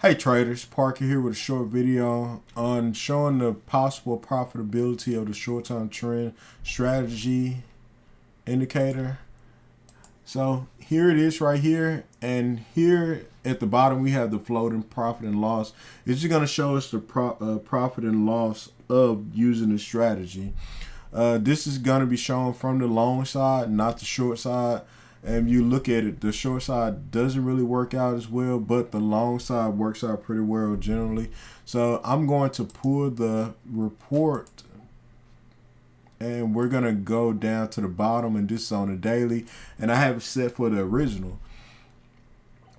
Hey traders, Parker here with a short video on showing the possible profitability of the short-term trend strategy indicator. So here it is right here, and here at the bottom we have the floating profit and loss. It's just going to show us the profit and loss of using the strategy. This is going to be shown from the long side, not the short side. And you look at it, the short side doesn't really work out as well, but the long side works out pretty well generally. So I'm going to pull the report, and we're going to go down to the bottom, and this is on the daily, and I have it set for the original.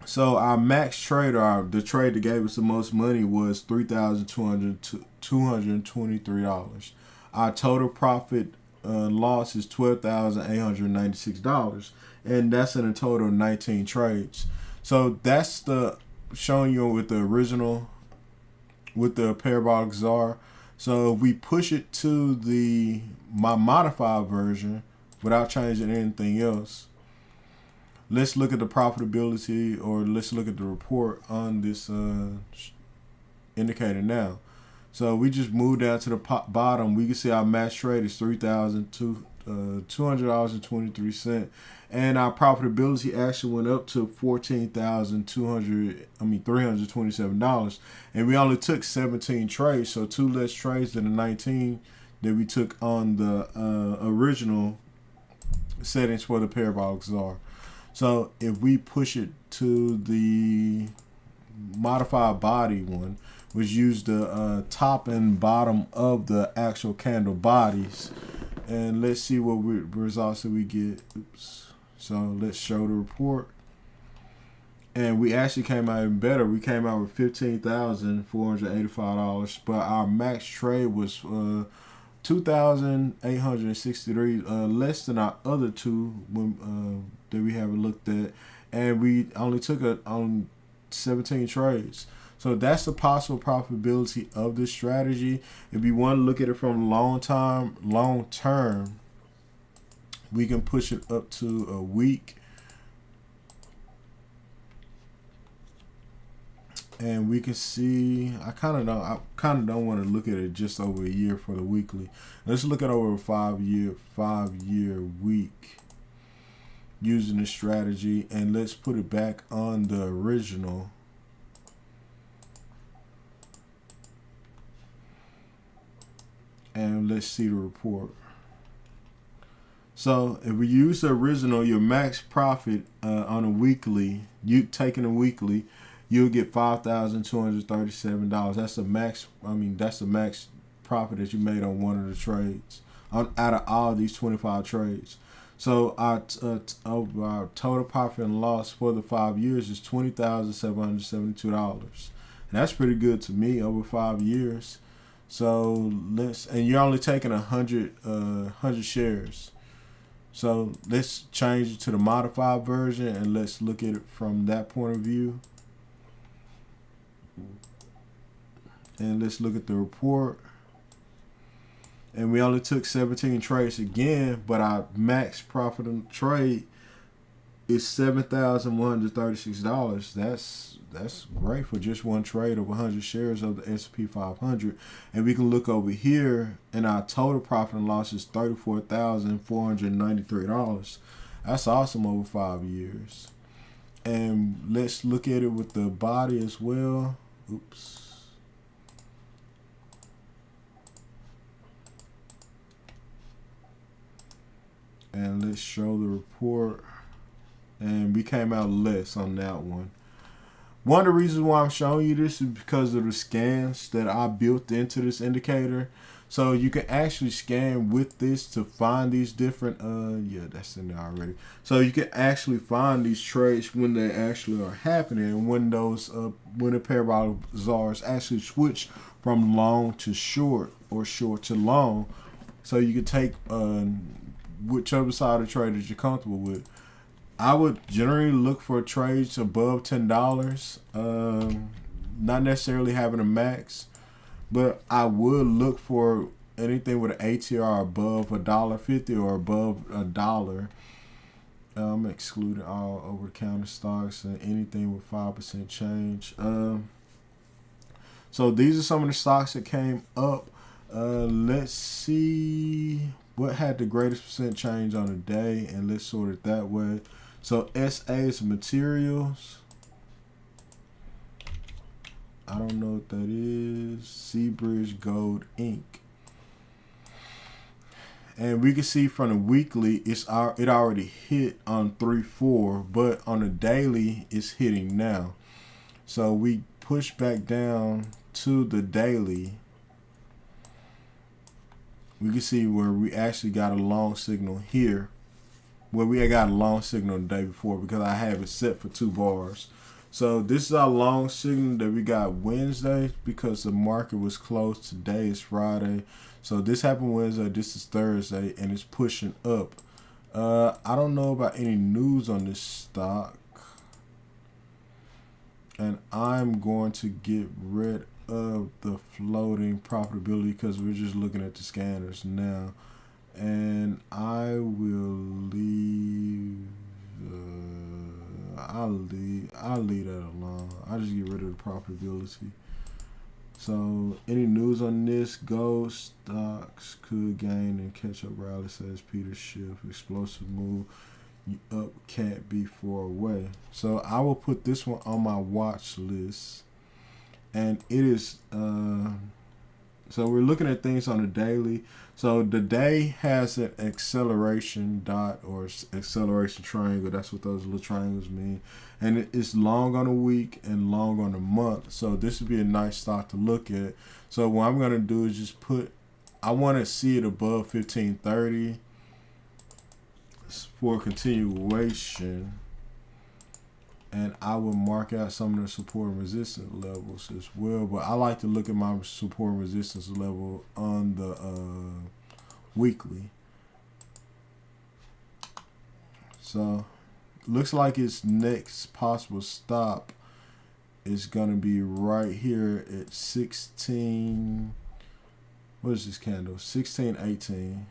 So our max trade, or the trade that gave us the most money, was $3,223. Our total profit loss is $12,896, and that's in a total of 19 trades. So that's the showing you with the original, with the Parabolic SAR. So if we push it to my modified version without changing anything else, let's look at the profitability, or let's look at the report on this indicator now. So we just moved down to the bottom. We can see our max trade is $200.23, and our profitability actually went up to $327, and we only took 17 trades, so 2 less trades than the 19 that we took on the original settings for the Parabolic SAR. So if we push it to the modified body one, which used the top and bottom of the actual candle bodies, and let's see what results that we get. Oops. So let's show the report, and we actually came out even better. We came out with $15,485, but our max trade was $2,863, less than our other two that we haven't looked at, and we only took on 17 trades. So that's the possible profitability of this strategy. If you want to look at it from long term, we can push it up to a week, and we can see. I kind of don't want to look at it just over a year for the weekly. Let's look at over a 5-year week using this strategy, and let's put it back on the original. And let's see the report. So if we use the original, your max profit on a weekly, you taking a weekly, you'll get $5,237. That's the max. That's the max profit that you made on one of the trades out of all these 25 trades. So our total profit and loss for the 5 years is $20,772, and that's pretty good to me over 5 years. So and you're only taking 100 shares. So let's change it to the modified version, and let's look at it from that point of view. And let's look at the report. And we only took 17 trades again, but our max profit on the trade is $7,136. That's great for just one trade of 100 shares of the S&P 500. And we can look over here, and our total profit and loss is $34,493. That's awesome over 5 years. And let's look at it with the body as well. Oops. And let's show the report. And we came out less on that one. One of the reasons why I'm showing you this is because of the scans that I built into this indicator. So you can actually scan with this to find these different, yeah, that's in there already. So you can actually find these trades when they actually are happening, when those, when the Parabolic SARs actually switch from long to short or short to long. So you can take whichever side of the trade that you're comfortable with. I would generally look for trades above $10, not necessarily having a max, but I would look for anything with an ATR above $1.50 or above $1. excluding all over-the-counter stocks and anything with 5% change. So these are some of the stocks that came up. Let's see what had the greatest percent change on the day, and let's sort it that way. So SA is materials. I don't know what that is. Seabridge Gold Inc. And we can see from the weekly, it already hit on 3-4, but on the daily, it's hitting now. So we push back down to the daily. We can see where we actually got a long signal here. Well, we had got a long signal the day before because I have it set for 2 bars. So this is our long signal that we got Wednesday because the market was closed. Today is Friday. So this happened Wednesday, this is Thursday, and it's pushing up. I don't know about any news on this stock. And I'm going to get rid of the floating profitability because we're just looking at the scanners now. And I will leave, I'll leave that alone. I'll just get rid of the profitability. So, any news on this? Gold stocks could gain and catch up rally, says Peter Schiff. Explosive move. Up can't be far away. So, I will put this one on my watch list. And it is, so we're looking at things on the daily. So, the day has an acceleration dot or acceleration triangle. That's what those little triangles mean. And it's long on a week and long on a month. So this would be a nice stock to look at. So what I'm going to do is just I want to see it above 1530 for continuation. And I will mark out some of the support and resistance levels as well. But I like to look at my support and resistance level on the weekly. So looks like its next possible stop is going to be right here at 16. What is this candle? 1618.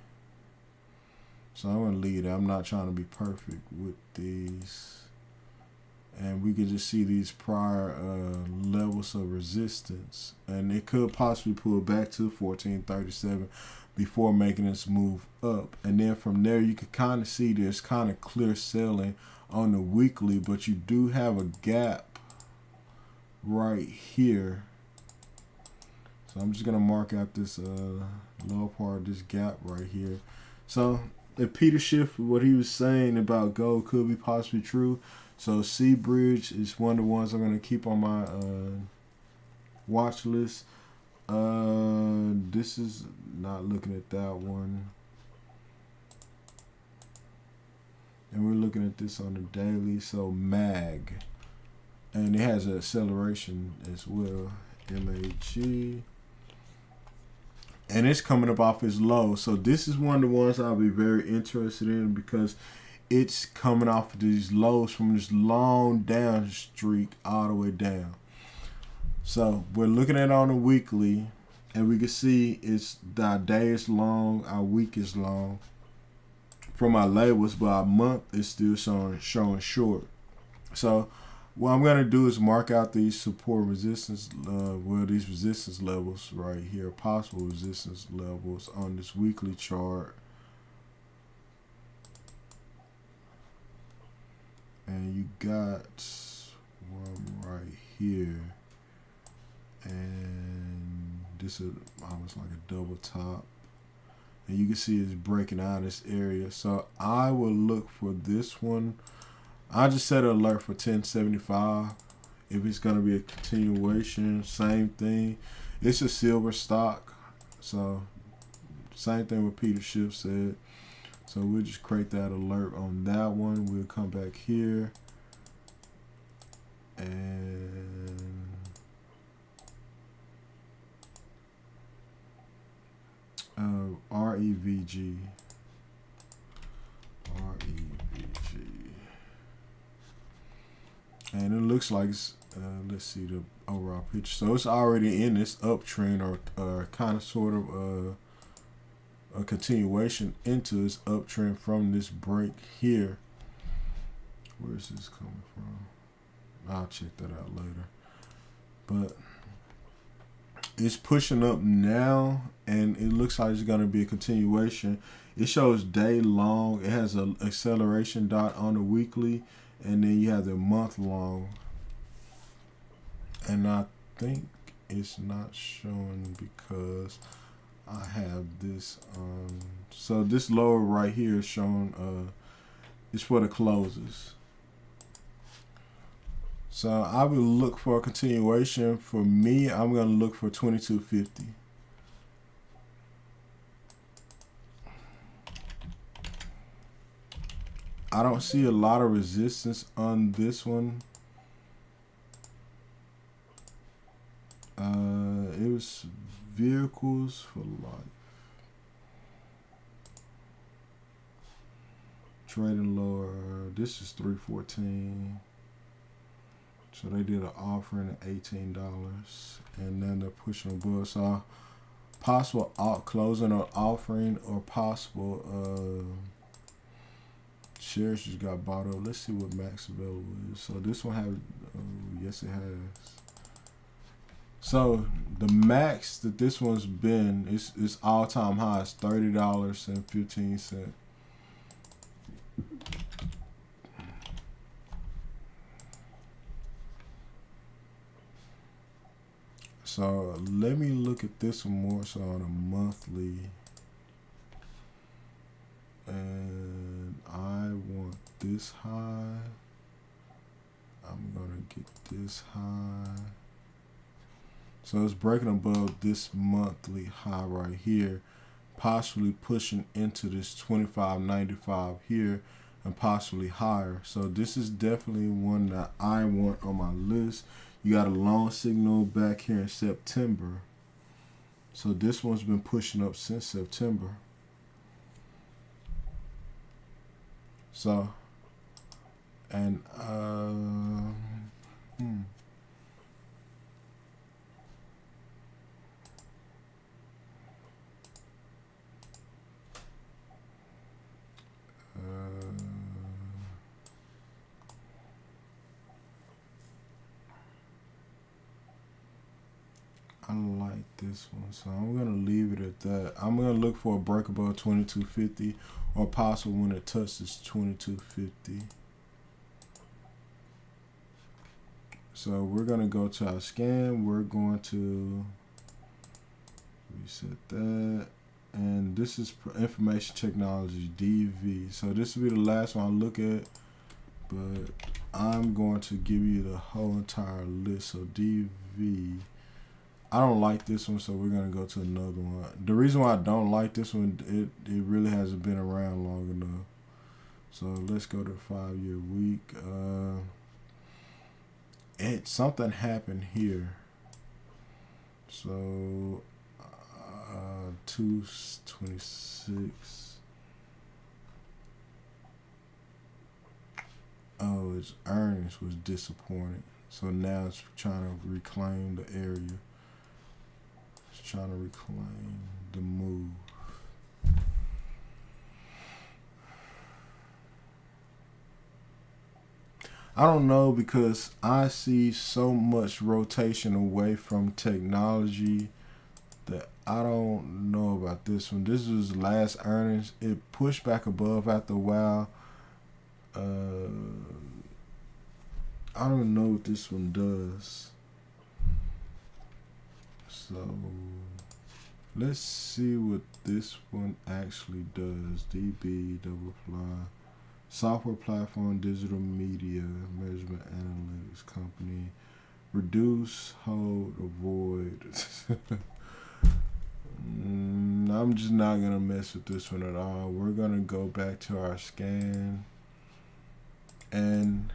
So I'm going to leave it. I'm not trying to be perfect with these. And we can just see these prior levels of resistance. And it could possibly pull back to 1437 before making this move up. And then from there, you can kind of see there's kind of clear selling on the weekly, but you do have a gap right here. So I'm just going to mark out this lower part of this gap right here. So if Peter Schiff, what he was saying about gold could be possibly true. So Seabridge is one of the ones I'm going to keep on my watch list. This is not looking at that one. And we're looking at this on the daily. So MAG. And it has an acceleration as well. MAG. And it's coming up off its low. So this is one of the ones I'll be very interested in because it's coming off of these lows from this long down streak all the way down. So we're looking at it on a weekly, and we can see our day is long, our week is long. From our labels, but our month is still showing short. So what I'm going to do is mark out these support resistance, these resistance levels right here, possible resistance levels on this weekly chart. And you got one right here. And this is almost like a double top. And you can see it's breaking out this area. So I will look for this one. I just set an alert for 1075. If it's going to be a continuation, same thing. It's a silver stock. So same thing what Peter Schiff said. So we'll just create that alert on that one. We'll come back here. And REVG. And it looks like it's, let's see the overall picture. So it's already in this uptrend or kind of sort of a continuation into this uptrend from this break here. Where is this coming from? I'll check that out later. But It's pushing up now, and it looks like it's going to be a continuation. It shows day long. It has an acceleration dot on the weekly, and then you have the month long. And I think it's not showing because I have this so this lower right here is showing it's for the closes. So I will look for a continuation. For me, I'm gonna look for 2250. I don't see a lot of resistance on this one. It was vehicles for life. Trading lower. This is 314. So they did an offering at $18, and then they're pushing above. So possible closing or offering, or possible shares just got bought up. Let's see what max available is. So this one have, yes it has. So the max that this one's been is all time high. It's $30.15. So let me look at this one more so on a monthly. And I want this high. I'm gonna get this high. So it's breaking above this monthly high right here, possibly pushing into this 25.95 here and possibly higher. So this is definitely one that I want on my list. You got a long signal back here in September. So this one's been pushing up since September. So, and I like this one, so I'm gonna leave it at that. I'm gonna look for a break above 2250, or possible when it touches 2250. So we're gonna go to our scan. We're going to reset that, and this is information technology DV. So this will be the last one I look at, but I'm going to give you the whole entire list. So DV. I don't like this one, so we're going to go to another one. The reason why I don't like this one, it really hasn't been around long enough. So let's go to 5-year week. Something happened here. So 226. Oh, its earnings was disappointing. So now it's trying to reclaim the area. Trying to reclaim the move. I don't know, because I see so much rotation away from technology that I don't know about this one. This was last earnings. It pushed back above after a while. I don't know what this one does. So let's see what this one actually does. DB, double fly, software platform, digital media, measurement analytics company, reduce, hold, avoid. I'm just not gonna mess with this one at all. We're gonna go back to our scan, and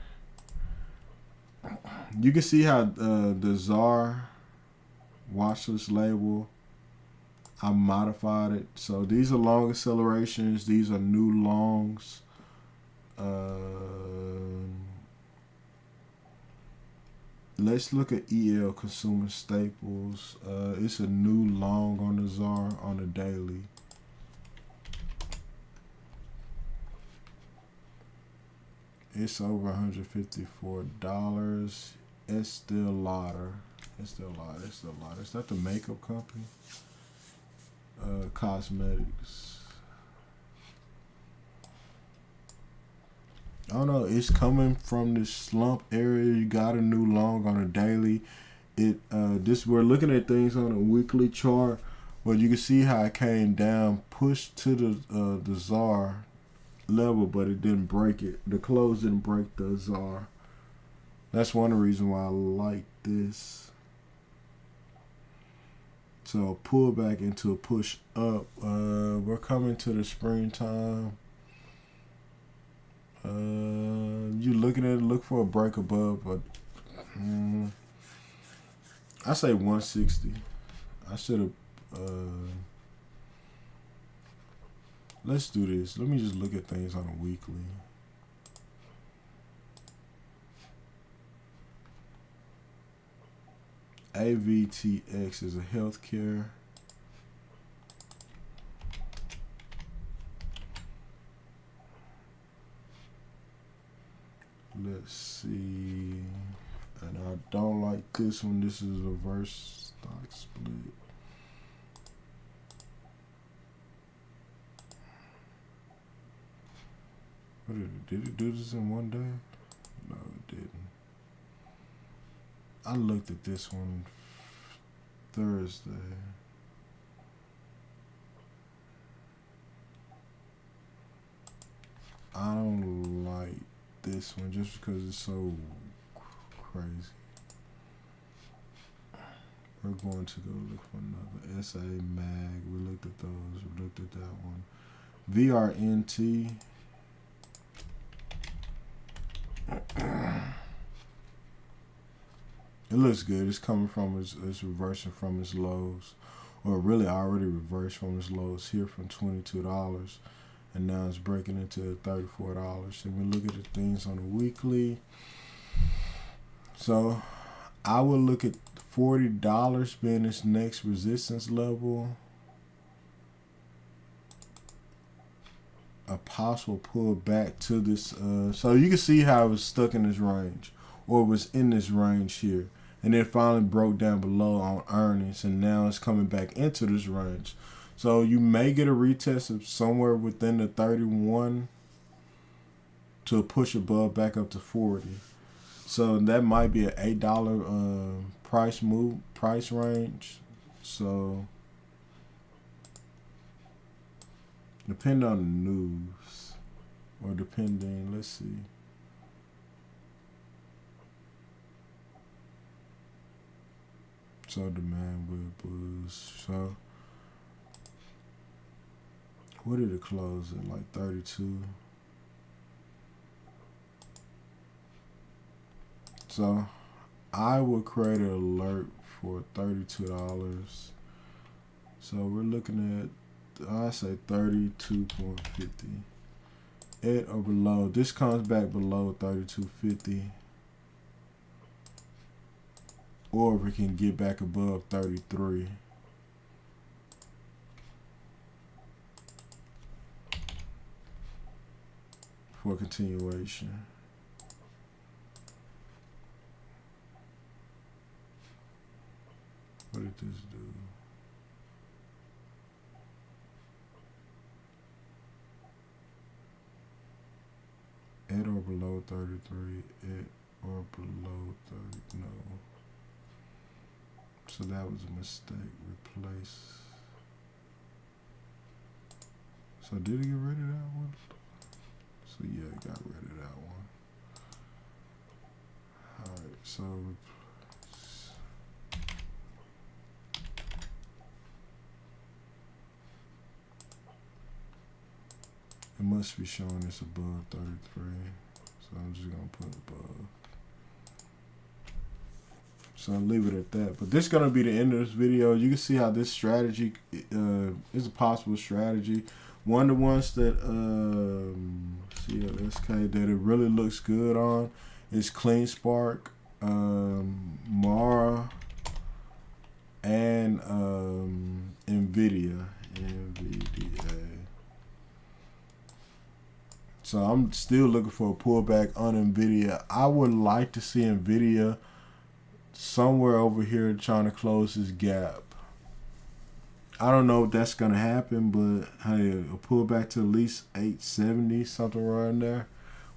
you can see how the SAR watch list label, I modified it. So these are long accelerations. These are new longs. Let's look at EL, consumer staples. It's a new long on the SAR on the daily. It's over $154. Estee Lauder. It's still a lot. It's still a lot. Is that the makeup company? Cosmetics. I don't know. It's coming from this slump area. You got a new long on a daily. We're looking at things on a weekly chart. Well, you can see how it came down, pushed to the SAR level, but it didn't break it. The close didn't break the SAR. That's one of the reasons why I like this. So pull back into a push up. We're coming to the springtime. You looking at it, look for a break above, but I say 160. I should have. Let's do this. Let me just look at things on a weekly. AVTX is a healthcare. Let's see. And I don't like this one. This is a reverse stock split. Did it do this in one day? No, it didn't. I looked at this one Thursday. I don't like this one just because it's so crazy. We're going to go look for another SA Mag. We looked at those. We looked at that one. VRNT. It looks good. It's coming from it's reversing from its lows, or really already reversed from its lows here from $22, and now it's breaking into $34. And we look at the things on a weekly. So I would look at $40 being its next resistance level. A possible pull back to this. So you can see how it was stuck in this range, or was in this range here, and then finally broke down below on earnings, and now it's coming back into this range. So you may get a retest of somewhere within the 31 to push above back up to 40. So that might be an $8 price range. So depending on the news, or depending, let's see. So demand will boost. So what did it close at? Like 32. So I will create an alert for $32. So we're looking at, I say 32.50. At or below. This comes back below 32.50. Or we can get back above 33. For continuation. What did this do? At or below 33, at or below 30, no. So that was a mistake, replace. So did it get rid of that one? So yeah, it got rid of that one. Alright, so it must be showing it's above 33. So I'm just gonna put above. So I'll leave it at that. But this is gonna be the end of this video. You can see how this strategy is a possible strategy. One of the ones that CLSK that it really looks good on is Clean Spark, Mara, and NVIDIA. So I'm still looking for a pullback on NVIDIA. I would like to see NVIDIA somewhere over here trying to close this gap. I don't know if that's going to happen, but hey, a pullback to at least 870, something around there,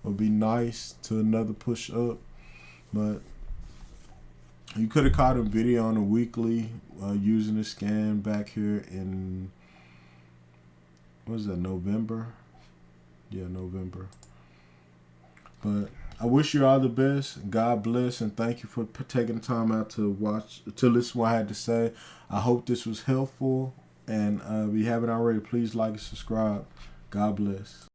would be nice to another push up. But you could have caught a video on a weekly using the scan back here in, what is that, November? Yeah, November. But I wish you all the best. God bless, and thank you for taking the time out to listen to what I had to say. I hope this was helpful, and if you haven't already, please like and subscribe. God bless.